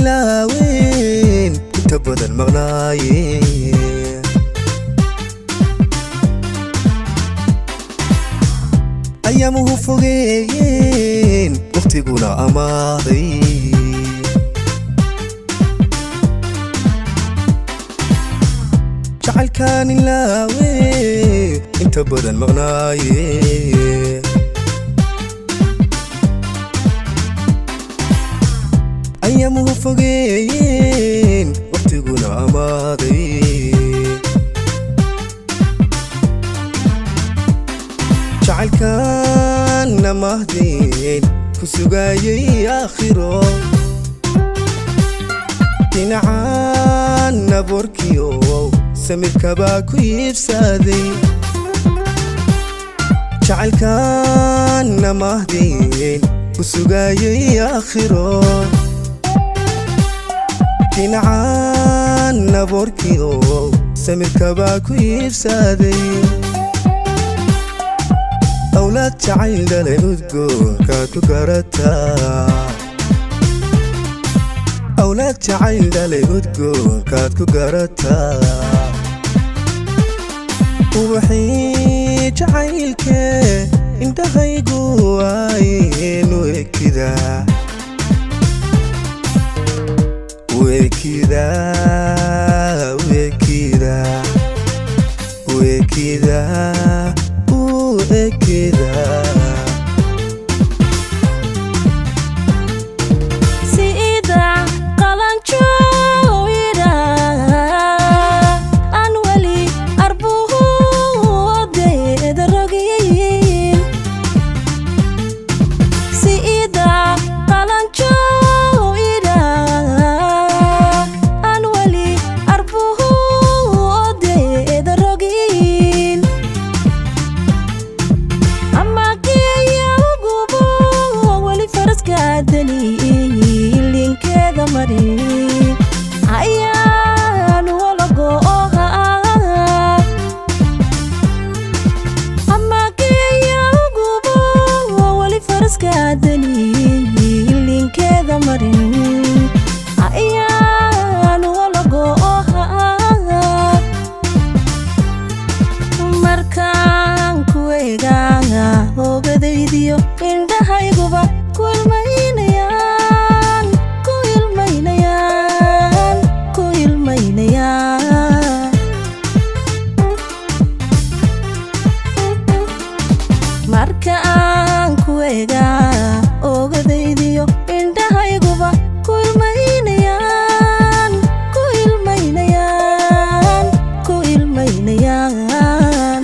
ilaaween inta badan maqnaayeen ayaamuhu fogeeyeen waqtiguna amaaday jacaylkaan ilaaween inta badan maqnaayeen ayaamuhu fogeeyeen waqtiguna amaaday jacaylkaan namahdeen ku sugaayay aakhiro dhinacaan naborkiyo samirkabaa ku iibsaday jacaylkaan namahdeen ku sugaayay aakhiro dhinacaan naborkiyo samirkabaa ku iibsaday awlaad jacayl dhalay udgoonkaad ku garataa awlaad jacayl dhalay udgoonkaad ku garataa ubaxii jacaylkee indhahaygu waaynu ekidaa sida qalanjooyda aan weli arbuhoodeeda rogayn sida qalanjooyda aan weli arbuhoodeeda rogayn linkeeda marin ayaan wala go'oha amageeya ugubo wali faraskaadani linkeeda marin ayaan wala go'oha markaan ku eegaa ogadaydiyo indhahayguba marka aan ku eegaa ogadaydiyo indhahayguba ku ilmaynayaan ku ilmaynayaan ku ilmaynayaan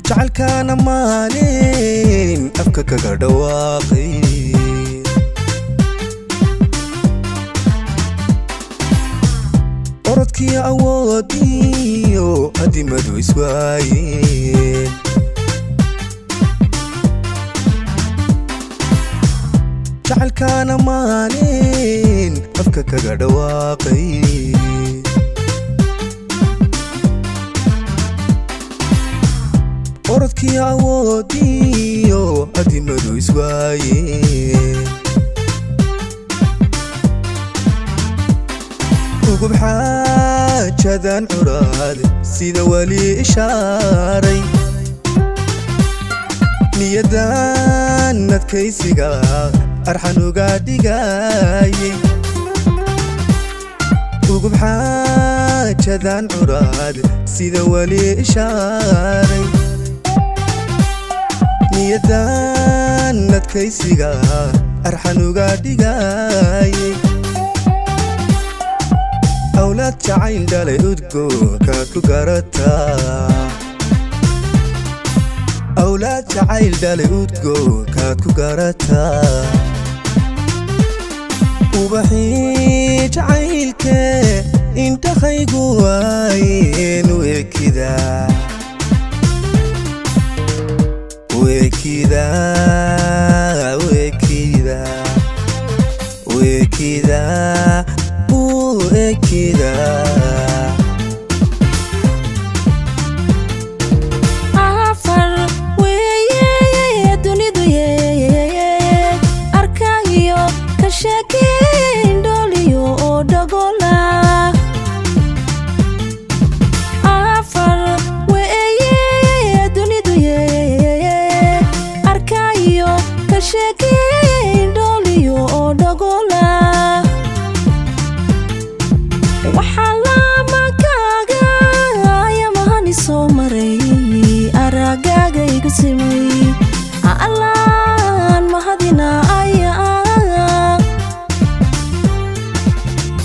jacaylkaana maalin afka kaga dhawaaqay orodkii awoodiyo adimadu iswaayeen jacaylkaana maalin afka kaga dhawaaqay orodkii awoodiyo adimadu iswaayeen ugub xaajadan curaad sida weli ishaaray niyadan adkaysiga arxan uga dhigaayay ugub xaajadan curaad sida weli ishaaray niyadan adkaysiga arxan uga dhigaayay awlaad jacayl dhalay udgoonkaad ku garataa awlaad jacayl dhalay udgoonkaad ku garataa ubaxii jacaylkee indhahaygu waayen weekida weekida weekida weekida weekida Alan mahadina aya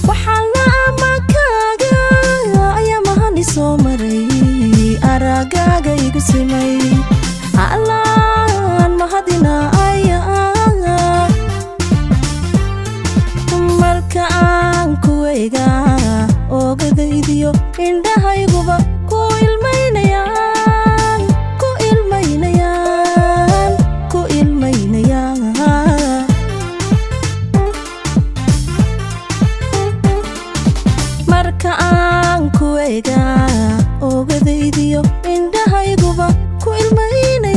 waxala makaga aya mahani soo maray aragaga igu simay Alan mahadina aya marka aan ku eega ogadaydiyo indhahayguba ku ilmaynaya marka aan ku eega ogadaydiyo indhahayguba ku ilmaynaya